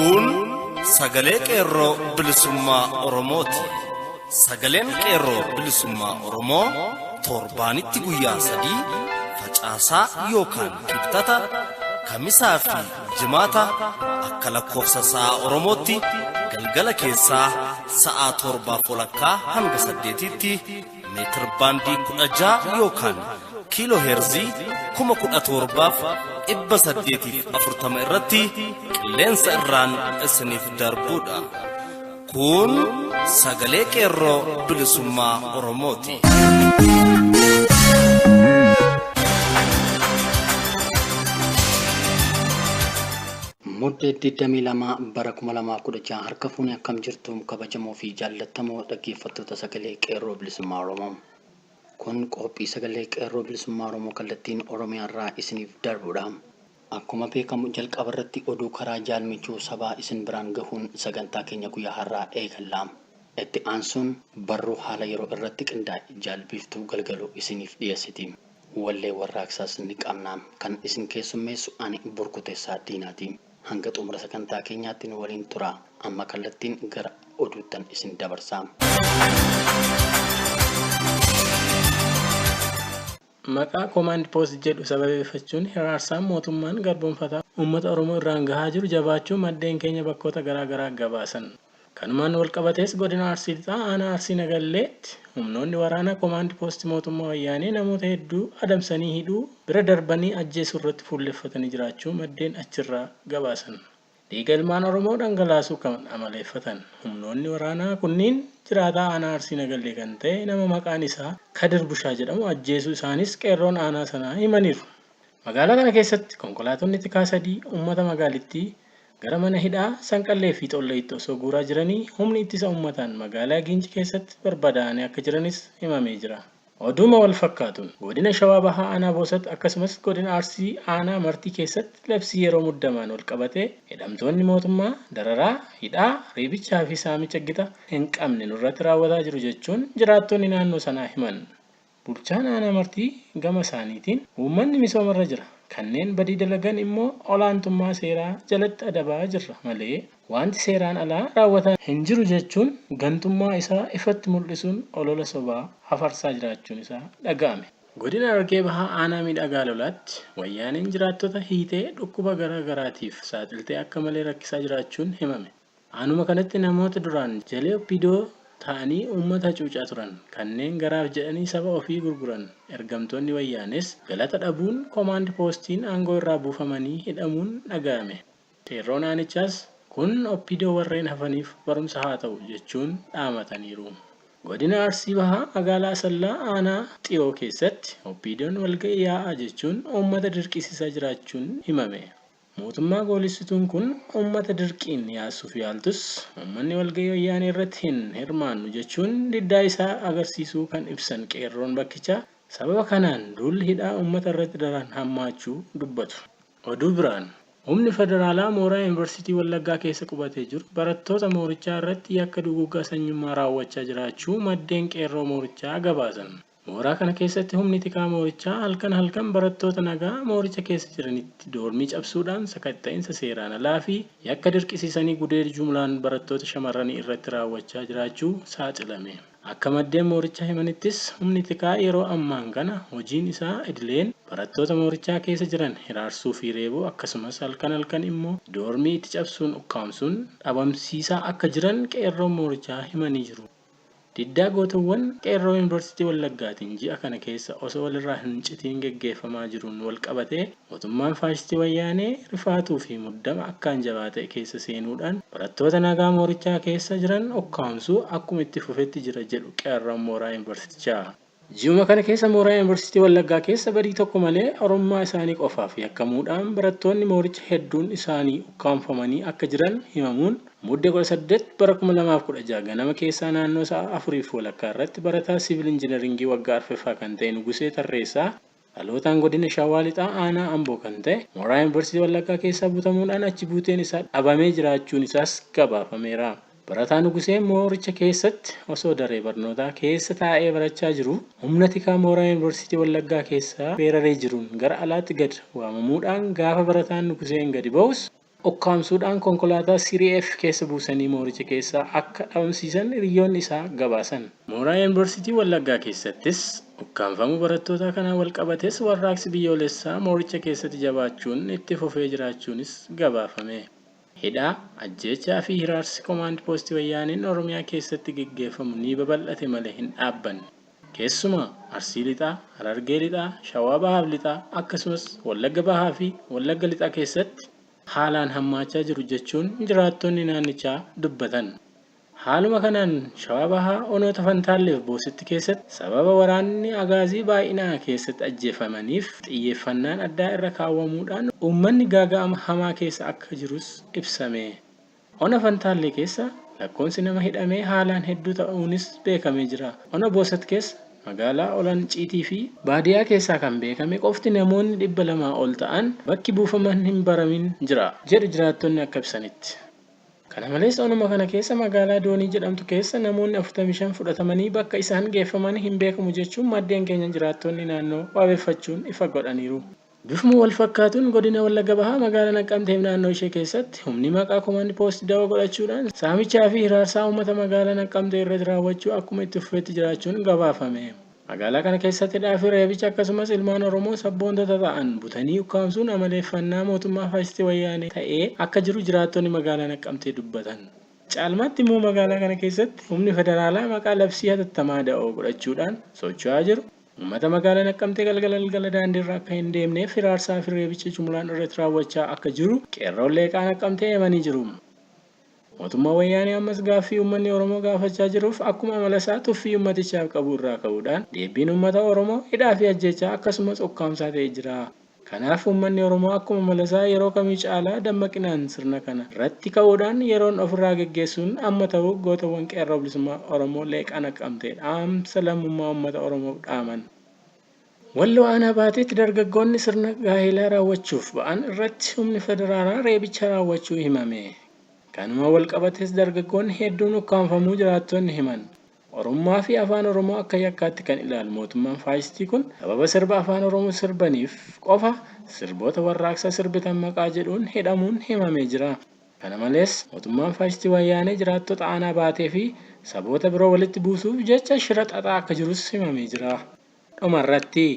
Kun sagalee qeerroo bilisummaa Oromooti. Sagaleen qeerroo bilisummaa Oromoo torbaanitti guyyaa 3 facaasaa yookaan kibxata kamisaa fi jimaata akka lakkoofsa sa'a Oromootti galgala keessaa sa'a 7 hanga 8tti meetir baandii 16 yookaan kiiloo heerzii 1740 irratti qilleensa irraan isiniif darbuudha. Kun sagalee qeerroo bilisummaa Oromooti. Muddee 22 bara 2016 harka fuunee akkam jirtu kabajamoo fi jaallatamoo dhaggeeffattoota sagalee qeerroo bilisummaa Oromoo. Kun qophii sagalee qeerroo bilisummaa Oromoo kallattiin Oromiyaarraa isiniif darbuudha. Akkuma beekamu jalqaba irratti oduu karaa jaalmichuu sabaa isin biraan gahuun sagantaa keenya guyyaa har'aa eegalla. Itti aansuun barruu haala yeroo irratti qindaa'e jaalbiftuu galgaloo isiniif dhiyeessiti. Wallee warraaqsaas ni qabna kan isin keessummeessu ani Burkuteessaa Diinaati. Hanga xumura sagantaa keenyaatti nu waliin tura. Amma kallattiin gara oduuttan isin dabarsa. Maqaa Command Post jedhu sababeeffachuun hiraarsaan mootummaan garboonfataa uummata Oromoo irraan gahaa jiru jabaachuu maddeen keenya bakkoota garaa gabaasan. Kanumaan walqabatees godina Arsii lixaa aanaa Arsii Nagalleetti humnoonni waraanaa Command Post mootummaa wayyaanee namoota hedduu adamsanii hidhuu bira darbanii ajjeesuu irratti fuulleffatanii jiraachuu maddeen achirraa gabaasan. Dhiiga ilmaan Oromoo dhangalaasuu kan amaleeffatan humnoonni waraanaa kunniin jiraataa aanaa Arsii Nagallee kan ta'e nama maqaan isaa Kadir Bushaa jedhamu ajjeesuu isaanis qeerroon aanaa sanaa himaniiru. Magaalaa kana keessatti konkolaattonni xiqqaa 3 uummata magaalittii gara mana hidhaa Sanqallee fi Xolleetti osoo guuraa jiranii humni ittisa uummataan magaalaa Giinci keessatti barbadaa'anii akka jiranis himamee jira. Oduma wal fakkaatuun godina Shawaa Bahaa aanaa Boosatti akkasumas godina Arsii aanaa Martii keessatti labsii yeroo muddamaan wal qabatee hidhamtoonni mootummaa dararaa, hidhaa, reebichaa fi saamicha gita hin qabne nurratti raawwataa jiru jechuun jiraattonni naannoo sanaa himan. Bulchaan aanaa Martii gama isaaniitiin uummanni misoomarra jira. Kanneen badii dalagan immoo olaantummaa seeraa jalatti adabaa jirra malee wanti seeraan alaa raawwatan hin jiru jechuun gantummaa isaa ifatti mul'isuun olola sobaa hafarsaa jiraachuun isaa dhaga'ame. Godina Harargee Bahaa aanaa Miidhagaa Lolaatti wayyaaneen jiraattota hiitee dhukkuba garaagaraatiif saaxiltee akka malee rakkisaa jiraachuun himame. Aanuma kanatti namoota duraan jalee oppidoo ta'anii uummata cuucaa turan kanneen garaaf jedhanii saba ofii gurguran ergamtoonni wayyaanes galata dhabuun Command Postiin aangoo irraa buufamanii hidhamuun dhaga'ame. Qeerroon aanichaas kun oppidoo warreen hafaniif barumsa haa ta'u jechuun dhaamataniiru. Godina Arsii Bahaa magaalaa Asallaa aanaa Xiyoo keessatti oppidoon walga'ii yaa'aa jechuun uummata dirqisiisaa jiraachuun himame. Mootummaa goolissituun kun uummata dirqiin yaasuuf yaaltus uummanni walga'ii wayyaanee irratti hin hirmaannu jechuun diddaa isaa agarsiisuu kan ibsan qeerroon bakkichaa sababa kanaan duulli hidhaa uummata irratti daran hammaachuu dubbatu. Oduu biraan humni federaalaa mooraa yuunivarsiitii Wallaggaa keessa qubatee jiru barattoota moorichaa irratti yakka duguuggaa sanyummaa raawwachaa jiraachuu maddeen qeerroo moorichaa gabaasan. Mooraa kana keessatti humni tikaa moorichaa halkan barattoota nagaa mooricha keessa jiranitti doormii cabsuudhaan sakatta'insa seeraan alaa fi yakka dirqisiisanii gudeedii jumlaan barattoota shamarranii irratti raawwachaa jiraachuu saaxilame. Akka maddeen moorichaa himanittis humni tikaa yeroo ammaan kana hojiin isaa idileen barattoota moorichaa keessa jiran hiraarsuu fi reebuu akkasumas halkan immoo doormii itti cabsuun ukkaamsuun dhabamsiisaa akka jiran qeerroon moorichaa himanii jiru. Diddaa gootawwan qeerroo yuunivarsiitii Wallaggaatiin ji'a kana keessa osoo walirraa hin citiin geggeeffamaa jiruun wal qabatee mootummaan faashistii wayyaanee rifaatuu fi muddama akkaan jabaa ta'e keessa seenuudhaan barattoota nagaa moorichaa keessa jiran ukkaamsuu akkuma itti fufetti jira jedhu qeerroon mooraa yuunivarsiitichaa. Ji'uma kana keessa mooraa yuunivarsiitii Wallaggaa keessa badii tokko malee oromummaa isaanii qofaaf yakkamuudhaan barattoonni mooricha hedduun isaanii ukkaamfamanii akka jiran himamuun muddee 18 bara 2016 ganama keessaa naannoo sa'a 4:00 irratti barataa siivil injiinaringii waggaa arfaffaa kan ta'e Nugusee Tarreessaa dhalootaan godina Shawaa Lixaa aanaa Amboo kan ta'e mooraa yuunivarsiitii Wallaggaa keessaa butamuudhaan achi buuteen isaa dhabamee jiraachuun isaas gabaafameera. Barataan Nugusee mooricha keessatti osoo daree barnootaa keessa taa'ee barachaa jiru humna tikaa mooraa yuunivarsiitii Wallaggaa keessaa weeraree jiruun gara alaatti gad waamamuudhaan gaafa barataan Nuguseen gadi ba'us ukkaamsuudhaan konkolaataa Siriif keessa buusanii mooricha keessa akka dhabamsiisan hiriyoonni isaa gabaasan. Mooraa Yuunivarsiitii Wallaggaa keessattis ukkaamfamuu barattoota kanaa wal qabates warraaqsi biyyoolessaa mooricha keessatti jabaachuun itti fufee jiraachuunis gabaafame. Hidhaa, ajjeechaa fi hiraarsi Koomaand Poostii Wayyaaneen Oromiyaa keessatti gaggeeffamu ni babal'ate malee hin dhaabbanne. Keessumaa Arsii Lixaa, Harargee Lixaa, Shawaa Bahaa Lixaa akkasumas Wallagga Bahaa fi Wallagga Lixaa keessatti haalaan hammaachaa jiru jechuun jiraattonni naannichaa dubbatan. Haaluma kanaan Shawaa Bahaa Onoota Fantaalleef Boositti keessatti sababa waraanni agaazii baay'inaa keessatti ajjeefamaniif xiyyeeffannaan addaa irra kaawwamuudhaan uummanni gaaga'ama hamaa keessa akka jirus ibsame. Ona Fantaallee keessa lakkoofsi nama hidhamee haalaan hedduu ta'uunis beekamee jira. Ona Boosat keessa magaalaa Olan Ciitii fi baadiyyaa keessaa kan beekame qofti namoonni 200 ol ta'an bakki buufaman hin baramin jira jedhu jiraattonni akka ibsanitti. Kana malees onuma kana keessa magaalaa Doonii jedhamtu keessa namoonni 45 fudhatamanii bakka isaan geeffaman hin beekamu jechuun maddeen keenya jiraattonni naannoo wabeeffachuun ifa godhaniiru. Bifuma wal fakkaatuun godina Wallagga Bahaa magaalaa Naqqamtee naannoo ishee keessatti humni maqaa Koomaand Poostii dawoo godhachuudhaan saamichaa fi hiraarsaa uummata magaalaa Naqqamtee irratti raawwachuu akkuma itti fufeetti jiraachuun gabaafame. Magaalaa kana keessatti hidhaa reebicha akkasumas ilmaan Oromoo sabboontota ta'an butanii ukkaamsuun amaleeffannaa mootummaa faasistii wayyaanee ta'ee akka jiru jiraattonni magaalaa Naqqamtee dubbatan. Caalmaatti immoo magaalaa kana keessatti humni federaalaa maqaa labsii hatattamaa da'oo godhachuudhaan socho'aa jiru. Uummata magaalaa Naqqamtee galgala daandiirra akka hin deemneef hiraarsaa fi reebicha jumlaan irratti raawwachaa akka jiru qeerroon leeqaa Naqqamtee himanii jiru. Mootummaa wayyaanee ammas gaaffii uummanni Oromoo gaafachaa jiruuf akkuma amala isaa tuffii uummatichaaf qabu irraa ka'uudhaan deebiin uummata Oromoo hidhaa fi ajjeechaa akkasumas ukkaamsaa ta'ee jira. Kanaaf uummanni Oromoo akkuma amala isaa yeroo kamii caalaa dammaqinaan sirna kana irratti ka'uudhaan yeroon ofirraa geggeessuun amma ta'u gootawwan qeerroo bilisummaa Oromoo leeqaa Naqqamtee dhaamsa lammummaa uummata Oromoof dhaaman. Walloo aanaa baateetti dargaggoonni sirna gaa'elaa raawwachuuf ba'an irratti humni federaalaa reebicha raawwachuu himame. Kanuma wal qabates dargaggoonni hedduun ukkaanfamuu jiraattonni himan. Oromummaa fi afaan Oromoo akka yakkaatti kan ilaalu mootummaan faasistii kun sababa sirba afaan Oromoo sirbaniif qofa sirboota warraaqsa sirbitan maqaa jedhuun hidhamuun himamee jira. Kana malees mootummaan faasistii wayyaanee jiraattota aanaa baatee fi saboota biroo walitti buusuuf jecha shira xaxaa akka jirus himamee jira. Dhumarratti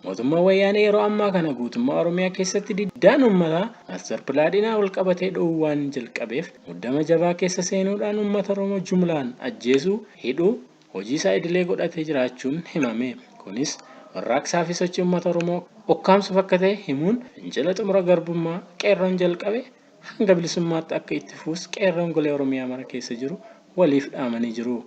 mootummaan wayyaanee yeroo ammaa kana guutummaa Oromiyaa keessatti diddaan uummataa maaster pilaanidhaan wal qabatee dhoowwuu waan jalqabeef muddama jabaa keessa seenuudhaan uummata Oromoo jumlaan ajjeesuu, hidhuu, hojii isaa idilee godhatee jiraachuun himame. Kunis warraaqsaa fi sochii uummata Oromoo ukkaamsuuf akka ta'e himuun fincila xumura garbummaa qeerroon jalqabe hanga bilisummaatti akka itti fuus qeerroon golee Oromiyaa mara keessa jiru waliif dhaamanii jiru.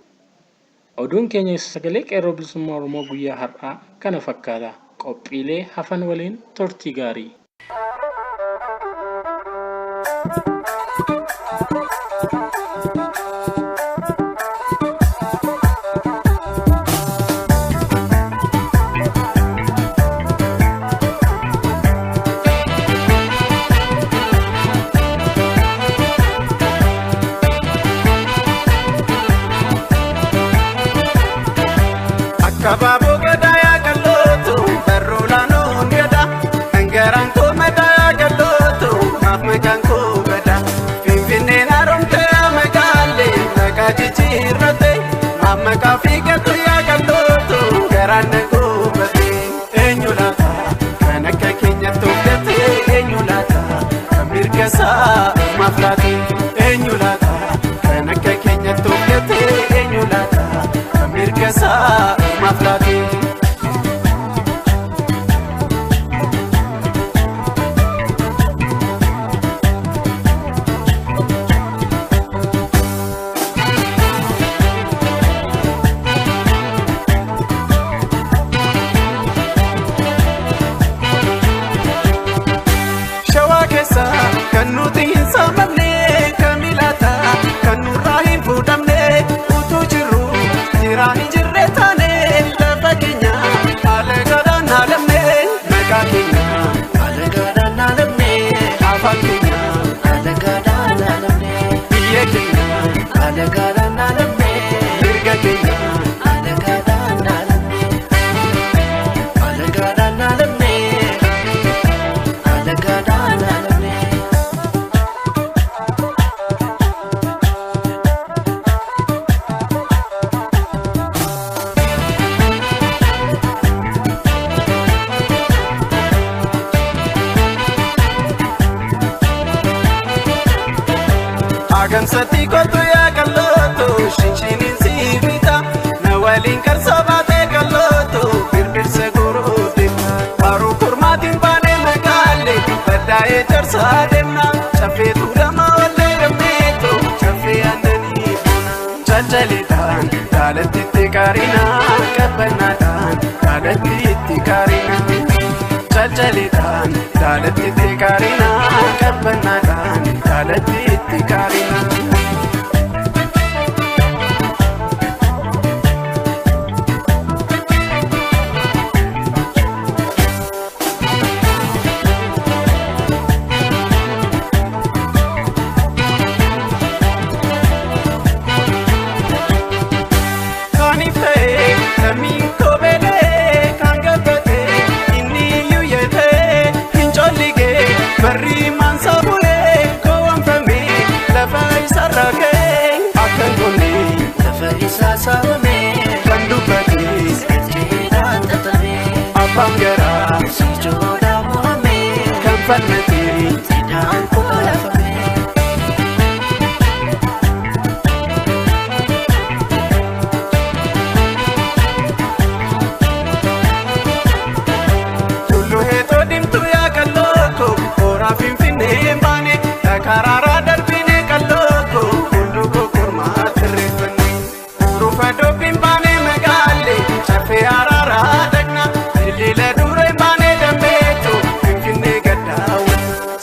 Oduun keenya sagalee qeerroo bilisummaa Oromoo guyyaa har'aa kana fakkaata. Qophiilee hafan waliin turtii gaarii. Kababu gadaya galotu, perulano ngeda, engaran ko medaya galotu, mamekan ko gada. Finfinne narumte megale, megajijirate, mameka fikatu ya galotu, garan ko bate. Enyulata, kanaka kenya tokete, enyulata, kamirkasa maflati. Enyulata, kanaka kenya tokete, enyulata, kamirkasa maflati. Shawaa keessa kan nuti hin saamamne kamilata kan nurraa hin fuudhamne utuu jirru jiraa hin jirre taane lafa Agamsatti kottu yaa qalooto shinshiniin siibita na waliin karsobaatee qalooto birbirsa guruu deemna haruu kurmaatiin baanee magaalee baddaa'ee jarsaa deemna caffee tuulama wallee gamneeto caffee aannanii boona jajjaleedhaan jaalattitti qaarinaa qabbanaadhaan jaalattitti qaarinaa jajjaleedhaan jaalattitti qaarinaa qabbanaadhaan jaalattitti qaarinaa. Bangara, si joda moame, kampanati, tidaan kolafame. Tulu heto dimtu ya kaloko, ora finfinne bane, takarara darbine kaloko, tulu ko kurma terefane. Rufa do pimbane megale, chafe arara dagna. Lila dure bane dambeeto finfinne gaddaawwa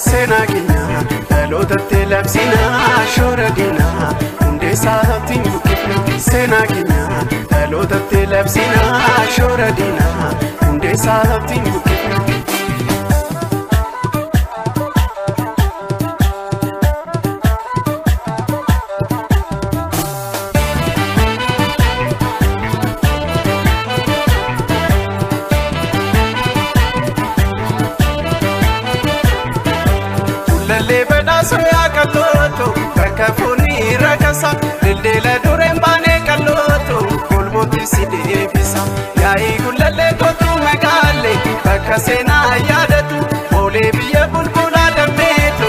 seenaa keenya dhalootatti labsinaa shoora diinaa hundeessaa ittiin buqqifna seenaa keenya dhalootatti labsinaa shoora diinaa hundeessaa ittiin buqqifna. Soya kaloto, kakafuni rakasa, lildela dureen baane kaloto, kolboti si deebisa. Yaa'i gulalle kotu magaale, bakka seenaa yaadatu, boolee biyya bulbulaa dammeetu.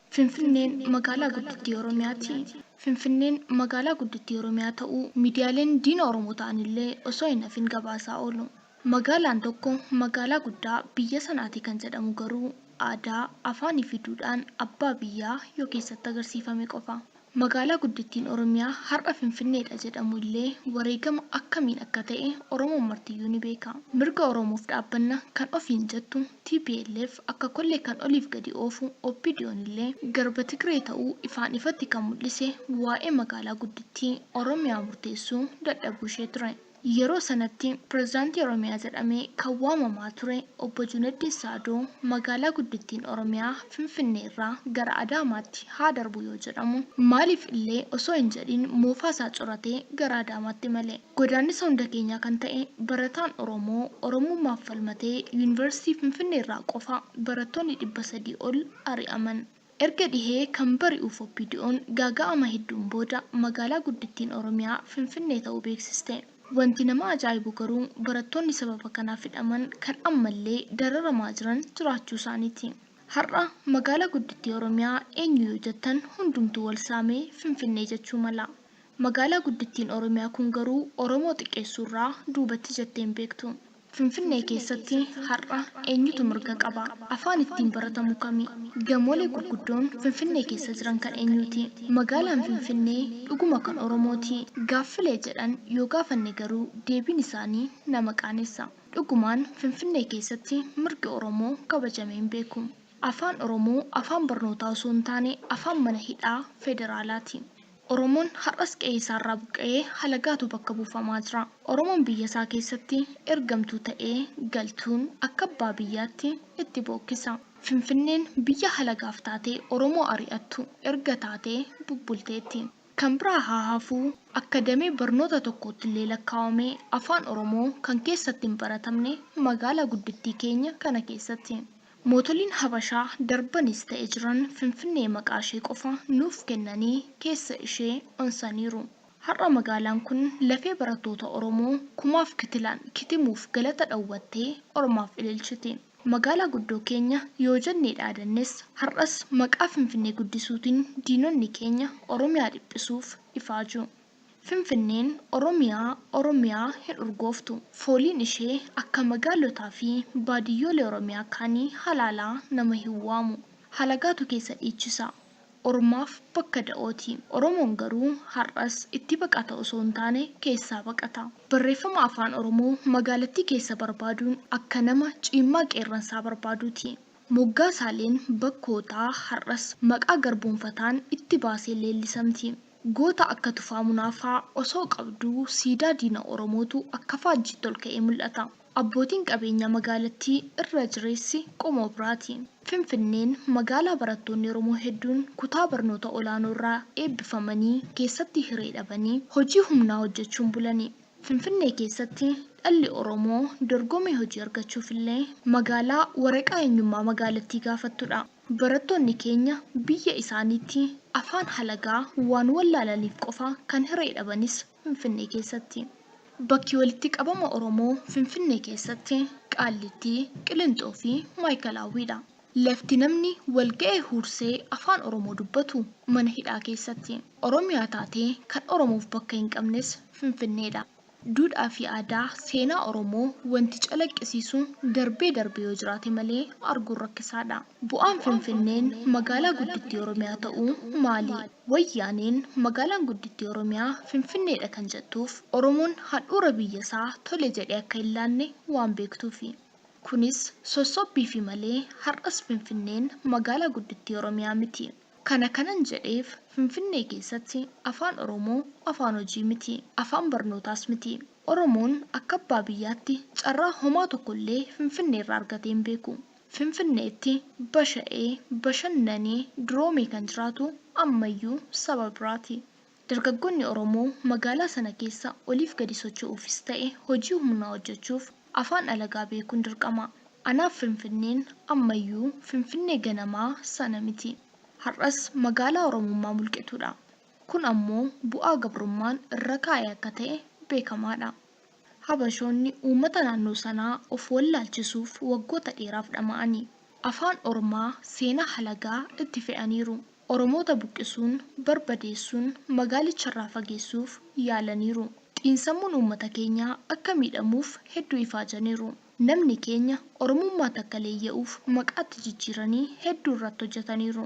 Finfinneen magaalaa guddittii Oromiyaati. Finfinneen magaalaa guddittii Oromiyaa ta'uu miidiyaaleen diina Oromoo ta'anillee osoo hin hafin gabaasaa oolu. Magaalaan tokko magaalaa guddaa biyya sanaati kan jedhamu garuu aadaa afaanii fi duudhaan abbaa biyyaa yoo keessatti agarsiifame qofa. Magaalaa guddittiin Oromiyaa har'a Finfinneedha jedhamu illee wareegama akkamiin akka ta'e Oromoon martiyyuu ni beeka. Mirga Oromoof dhaabbanna kan ofiin jettu TPLF akka kollee kan oliif gadi oofu OPDO'n illee garba Tigree ta'uu ifaan ifatti kan mul'ise waa'ee magaalaa guddittii Oromiyaa murteessuu dadhabuu ishee ture. Yeroo sanatti pirezidaantii Oromiyaa jedhamee kan waamamaa ture obbo Junaddin Saadoo magaalaa guddittiin Oromiyaa Finfinnee irraa gara Adaamaatti haa darbu yoo jedhamu maaliif illee osoo hin jedhin moofaasaa coratee gara Adaamaatti malee. Godaannisa hunda keenyaa kan ta'e barataan Oromoo Oromummaaf falmatee yuunivarsiitii Finfinnee irraa qofa barattoonni 300 ol ari'aman. Erga dhihee kan bari'uuf OPDO'n gaaga'ama hedduun booda magaalaa guddittiin Oromiyaa Finfinnee ta'uu beeksiste. Wanti nama ajaa'ibu garuu barattoonni sababa kanaaf hidhaman kan ammallee dararamaa jiran jiraachuu isaaniiti. Har'a magaalaa guddittii Oromiyaa eenyu yoo jettan hundumtuu wal saamee Finfinnee jechuu mala. Magaalaa guddittiin Oromiyaa kun garuu Oromoo xiqqeessuurraa duubatti jettee hin beektu. Finfinnee keessatti har'a eenyutu mirga qaba? Afaan ittiin baratamu kami? Gamoolee gurguddoon Finfinnee keessa jiran kan eenyuti? Magaalaan Finfinnee dhuguma kan Oromooti. Gaaffilee jedhan yoo gaafanne garuu deebiin isaanii nama qaanessa. Dhugumaan Finfinnee keessatti mirgi Oromoo kabajamee hin beeku. Afaan Oromoo afaan barnootaa osoo hin taane afaan mana hidhaa federaalaati. Oromoon har'as qe'ee isaarraa buqqa'ee halagaatu bakka buufamaa jira. Oromoon biyya isaa keessatti ergamtuu ta'ee galtuun akka abbaa biyyaatti itti bookkisa. Finfinneen biyya halagaaf taatee Oromoo ari'attu erga taatee bubbulteetti. Kan biraa haa hafuu akka damee barnoota tokkootti illee lakkaa'amee afaan Oromoo kan keessatti hin baratamne magaalaa guddittii keenya kana keessatti. Mootoliin Habashaa darbanis ta'e jiran Finfinnee maqaa ishee qofa nuuf kennanii keessa ishee onsaniiru. Har'a magaalaan kun lafee barattoota Oromoo kumaaf kitilaan kitimuuf galata dhawwattee Oromaaf ililchiti. Magaalaa guddoo keenya yoo jennee dhaadannes har'as maqaa Finfinnee guddisuutiin diinonni keenya Oromiyaa dhiphisuuf ifaaju. Finfinneen Oromiyaa hin urgooftu. Fooliin ishee akka magaalotaa fi baadiyyoolee Oromiyaa kaanii halaalaa nama hin waamu. Halagaatu keessa dhiichisa. Ormaaf bakka da'ooti. Oromoon garuu har'as itti baqata osoo hin taane keessaa baqata. Barreeffama afaan Oromoo magaalattii keessa barbaaduun akka nama ciimmaa qeerransaa barbaaduuti. Moggaasaaleen bakkootaa har'as maqaa garboonfataan itti baasee leellisamti. Goota akka Tufaa Munaafaa osoo qabduu siidaa diina Oromootu akka faajjiitti ol ka'ee mul'ata. Abbootiin qabeenya magaalattii irra jireessi qomoo biraati. Finfinneen magaalaa barattoonni Oromoo hedduun kutaa barnoota olaanoo irraa eebbifamanii keessatti hiree dhabanii hojii humnaa hojjechuun bulani. Finfinnee keessatti dhalli Oromoo dorgomee hojii argachuuf illee magaalaa waraqaa eenyummaa magaalattii gaafattudha. Barattoonni keenya biyya isaaniitti afaan halagaa waan wallaalaniif qofa kan hiree dhabanis Finfinnee keessatti. Bakki walitti qabama Oromoo Finfinnee keessatti Qaallittii, Qilixoo fi Maayikalaawwiidha. Lafti namni walga'ee huursee afaan Oromoo dubbatu mana hidhaa keessatti. Oromiyaa taatee kan Oromoof bakka hin qabnes Finfinneedha. Duudhaa fi aadaa seenaa Oromoo wanti calaqqisiisu darbee yoo jiraate malee arguun rakkisaadha. Bu'aan Finfinneen magaalaa guddittii Oromiyaa ta'uu maali? Wayyaaneen magaalaan guddittii Oromiyaa Finfinneedha kan jettuuf Oromoon handhuura biyyasaa tole jedhee akka hin laanne waan beektuufi. Kunis sossobbii fi malee har'as Finfinneen magaalaa guddittii Oromiyaa miti. Kanan jedheef Finfinnee keessatti afaan Oromoo afaan hojii miti, afaan barnootaas miti. Oromoon akka abbaa biyyaatti carraa homaa tokkollee Finfinnee irraa argatee hin beeku. Finfinneetti basha'ee, bashannanee, duroomee kan jiraatu ammayyuu saba biraati. Dargaggoonni Oromoo magaalaa sana keessa oliif gadi socho'uufis ta'e hojii humnaa hojjechuuf afaan alagaa beekuun dirqama. Anaaf Finfinneen ammayyuu Finfinnee ganamaa sana miti. Har'as magaalaa Oromummaa mulqitudha. Kun ammoo bu'aa gabrummaan irra kaa'ee akka ta'e beekamaadha. Habashoonni uummata naannoo sanaa of wallaalchisuuf waggoota dheeraaf dhama'anii afaan Oromaa seenaa halagaa itti fe'aniiru. Oromoota buqqisuun, barbadeessuun magaalicharraa fageessuuf yaalaniiru. Xiinsammuun uummata keenyaa akka miidhamuuf hedduu ifaajaniiru. Namni keenya Oromummaa takka leeyya'uuf maqaatti jijjiiranii hedduu irratti hojjetaniiru.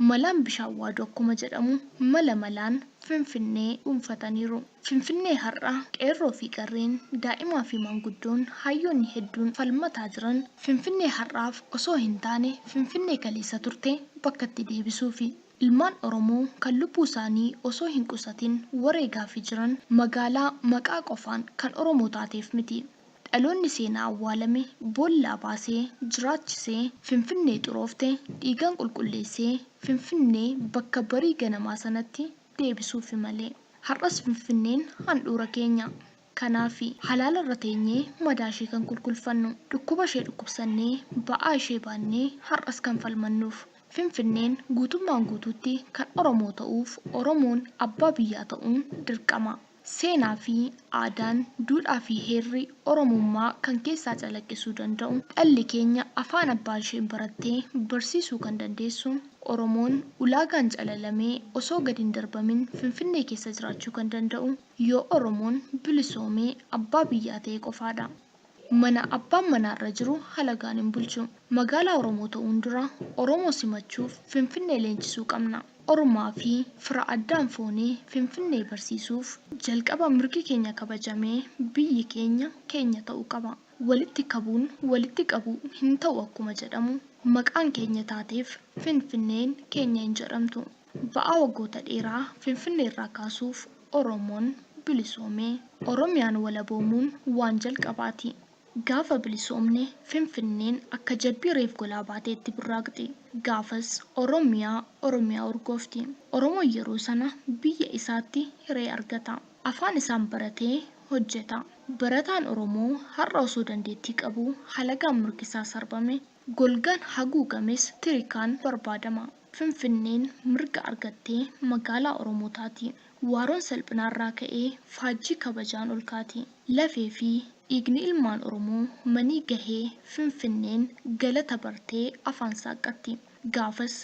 Malaan bishaan waadu akkuma jedhamu malaan Finfinnee dhuunfataniiru. Finfinnee har'a qeerroo fi qarreen, daa'imaa fi maanguddoon hayyoonni hedduun falmataa jiran Finfinnee har'aaf osoo hin taane Finfinnee kaleessa turte bakkatti deebisuufi. Ilmaan Oromoo kan lubbuu isaanii osoo hin qusatin wareegaa fi jiran magaalaa maqaa qofaan kan Oromoo taateef miti. Dhaloonni seenaa awwaalame boollaa baasee jiraachisee Finfinnee xuroofte dhiigaan qulqulleessee Finfinnee bakka barii ganamaa sanatti deebisuufi malee. Har'as Finfinneen handhuura keenya. Kanaaf halaala irra teenyee madaa ishee kan kulkulfannu, dhukkuba ishee dhukkubsannee ba'aa ishee baannee har'as kan falmannuuf. Finfinneen guutummaan guutuutti kan Oromoo ta'uuf Oromoon abbaa biyyaa ta'uun dirqama. Seenaa fi aadaan, duudhaa fi heerri Oromummaa kan keessaa calaqqisuu danda'u dhalli keenya afaan abbaa isheen barattee barsiisuu kan dandeessu Oromoon ulaagaan calalamee osoo gadi hin darbamin Finfinnee keessa jiraachuu kan danda'u yoo Oromoon bilisoomee abbaa biyyaa ta'e qofaadha. Mana abbaan manaarra jiru halagaan hin bulchu. Magaalaa Oromoo ta'uun dura Oromoo simachuuf Finfinnee leenjisuu qabna. Oromaa fi fira addaan foonee Finfinnee barsiisuuf jalqaba mirgi keenya kabajamee biyyi keenya ta'uu qaba. Walitti qabuun walitti qabuu hin ta'u akkuma jedhamu maqaan keenya taateef Finfinneen keenya hin jedhamtu. Ba'aa waggoota dheeraa Finfinnee irraa kaasuuf Oromoon bilisoomee Oromiyaan walaboomuun waan jalqabaati. Gaafa bilisoomne Finfinneen akka jabbii reef golaa baateetti burraaqxi. Gaafas Oromiyaa urgoofti. Oromoon yeroo sana biyya isaatti hiree argata. Afaan isaan baratee hojjeta. Barataan Oromoo har'a osoo dandeettii qabu halagaan mirgisaa sarbame golgaan haguugames tirikaan barbaadama. Finfinneen mirga argattee magaalaa Oromoo taati. Waaroon salphinaarraa ka'ee faajjii kabajaan ol kaati. Lafee fi dhiigni ilmaan Oromoo manii gahee Finfinneen galata bartee afaan saaqatti. Gaafas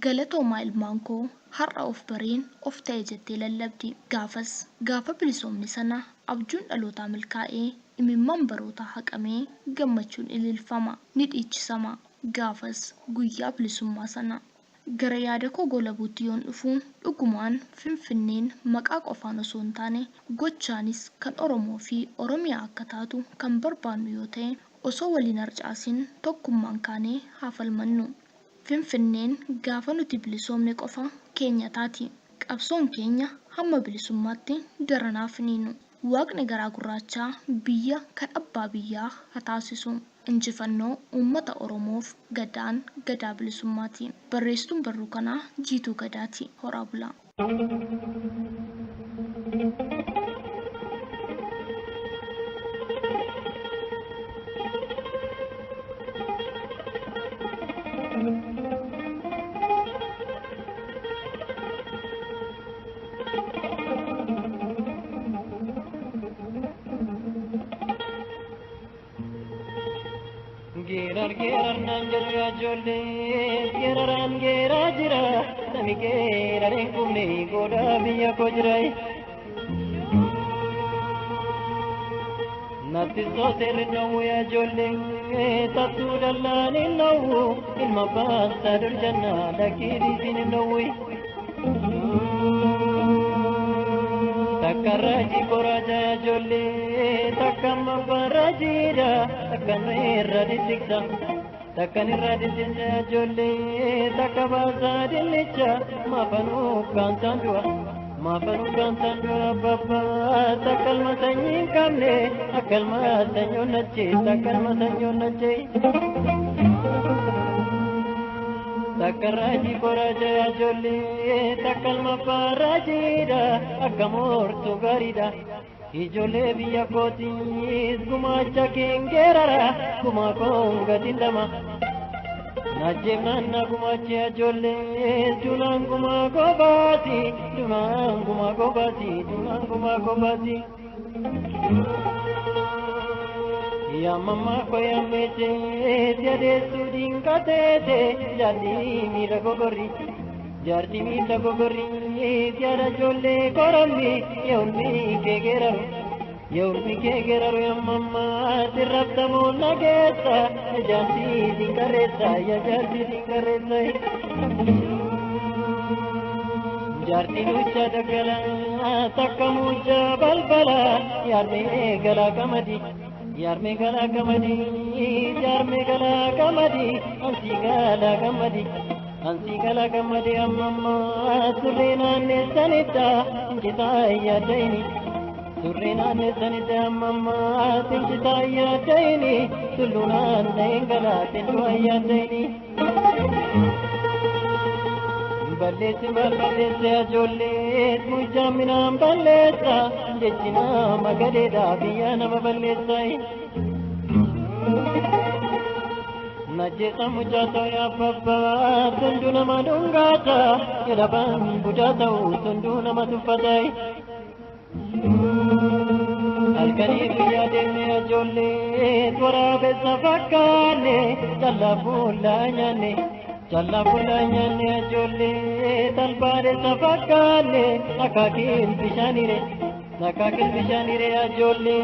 galatoomaa ilmaan koo har'a of bareen of ta'e jettee lallabdi. Gaafas gaafa bilisoomni sana abjuun dhalootaa milkaa'ee imimmaan barootaa haqamee gammachuun ililfama ni dhiichisama. Gaafas guyyaa bilisummaa sana. Gara yaada koo goolabuutti yoon dhufu dhugumaan Finfinneen maqaa qofaan osoo hin taane gochaanis kan Oromoo fi Oromiyaa akka taatu kan barbaannu yoo ta'e osoo waliin harcaasin tokkummaan kaanee haa falmannu. Finfinneen gaafa nuti bilisoomne qofa keenya taati. Qabsoon keenya hamma bilisummaatti daranaaf niinu. Waaqni garaa gurraachaa biyya kan abbaa biyyaa haa taasisu. Injifannoo uummata Oromoof Gadaan Gadaa bilisummaati. Barreessituun barruu kanaa Jiituu Gadaati. Horaa bulaa. Gerar nanjara jolle, geraran gera jira, nami geraren kumne goda biya kojrai. Natti soter no ya jolle, tatu dalani no, ilma basta durjana dakiri bin no. Takaraji koraja jolle, takam barajira, takkan raditsiksa, takkan raditsiksa jolle, takabasa dilicha, mafanu kantandua, baba, takal masanyi kamne, akal masanyo nache, takal masanyo nache. Takaraji koraja jolle, takal mafarajira, akamor tugarida. Ijole biya kotis gumacha kengerara, gumakonga tindama. Najemna gumacha jolle, junang gumagobati, junang gumagobati. Ya mama ko ya mete, tiade suding katete, jadi mira gogori, jarti mira gogori, tiada jolle korami, yaumi kegeraru ya mama, tirapta mona geta, jarti dingareta, ya jarti dingareta. Jarti nucha dagala, takamucha balbala, yarme gala kamadi. Yar me gala kamadi, ansi gala kamadi amma surrena ne sanita, kita ya daini, surrena ne sanita amma kita ya daini, suluna ne gala tinwa ya daini. Balleessa ajoollee mujjaamina balleessa jechina magadeedha biyya nama balleessa. Najjeessa mucaa ta'u yaabbaa tunduu nama dhungaata jedhaban budaa ta'u tunduu nama tuffata. Halkanii guyyaa deemnee ajoollee waraabessa fakkaanne callaa fuullaa nyaanne. Jalla fulanyane jolle talbare safakane akakil bishanire jolle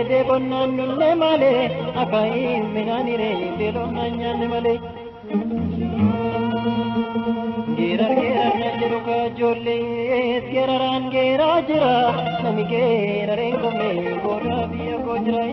de bonnanne male akai minanire de bonnanyane male gerar najiruka jolle geraran gerajira nami geraren komme gora biya gojrai.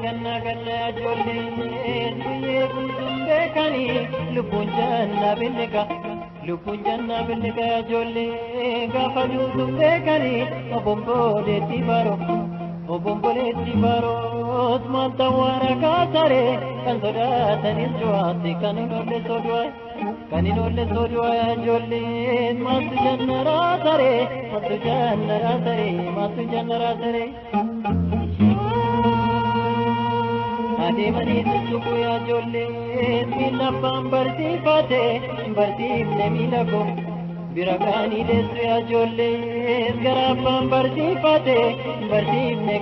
ganna gadda ijoolleen guyyee guutuun beekanii lubbuun jannaa billiqa ijoollee gaafa guutuun beekanii obomboleetti baroot maalta waara kaasaree kan sodaatanis du'aatti kan hin oolle sodu'aa ijoolleen maaltu jannaraa saree adeemanii sussuquu yaa ijoolleen miila abbaan barsiifne miila koo bira kaanii deessu yaa ijoolleen gara abbaan barsiifne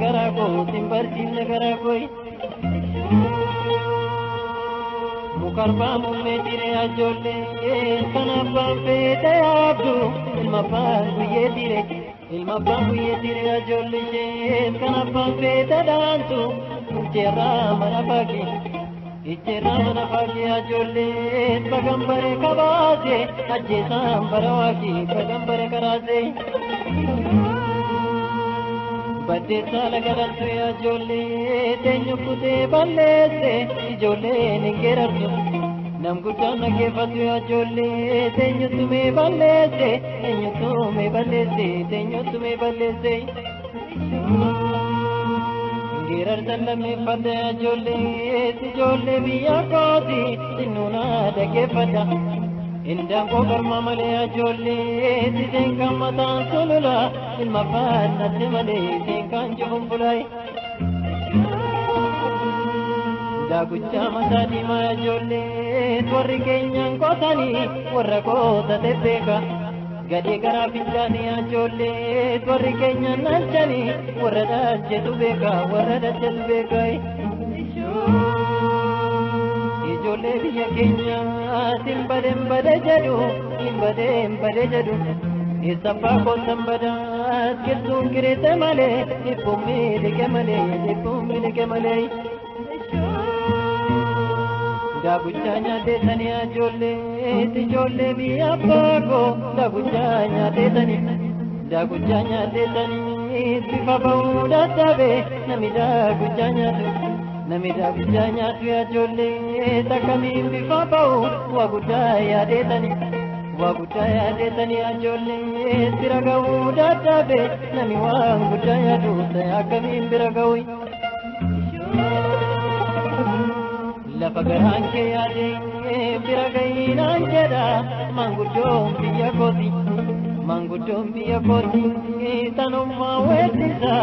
garaa kootiin barsiifne garaa kooyi mukarbaa mummee jire yaa ijoolleen kan abbaan feete yaabdu ilma abbaan guyyee jire yaa ijoolleen kan abbaan feete dhaantu Icherraa mana faagii yaa ijoolleen bagambare kabaase ajjeesaan bara waaqii bagambare karaase baddeessaa lagalartu yaa ijoollee teenyu kutee balleesse ijoolleen hin geerartu nam guddaan dhaggeeffatu yaa ijoollee teenyutumee balleesse Girar dalamee fadha ijoollee biyya kooti sinuuna dhaggeeffadha indaan koo korma malee ijoollee siseen kan mataan sulula ilma faannatti malee seen kan jiruun bulaayi daaguchaa mataa diimaa ijoollee warri keenyaan qootanii warra qootate beeka gadee garaa fincaanii ijoollee warri keenyaan naalchanii warra dhalchetu beeka ijoollee biyya keenyaatiin badeen bade jedhu eessaffaa kootan badaas kirtuun kireete malee dhibbuun miidhige malee Daguchaa nyaateetanii ijoollee biyya abbaa koo daguchaa nyaateetanii bifa ba'uu dadhabee nami daguchaa nyaatu yaa ijoollee takkamiin bifa ba'u waa guddaa yaadeetanii yaa ijoollee bira ga'uu dadhabee nami waan guddaa yaadu akkamiin bira ga'u lafa garaan kee yaadee bira ga'iinaan jedha manguddoon biyya kooti tanummaa weessisa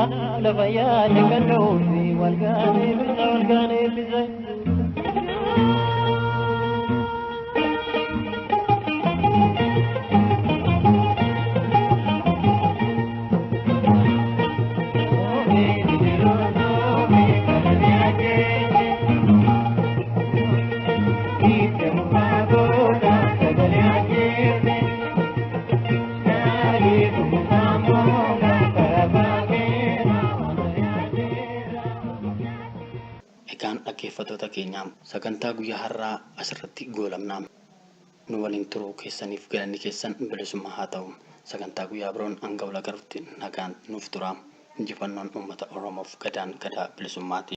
lafa yaade kan dha'uufi walgaan eebbisa Dhaggeeffattoota keenya sagantaa guyyaa har'aa asirratti goolabna. Nu waliin turuu keessaniif galanni keessan bilisummaa haa ta'u. Sagantaa guyyaa biroon hanga wal agarrutti nagaan nuuf tura. Injifannoon uummata Oromoof gadaan gadaa bilisummaati.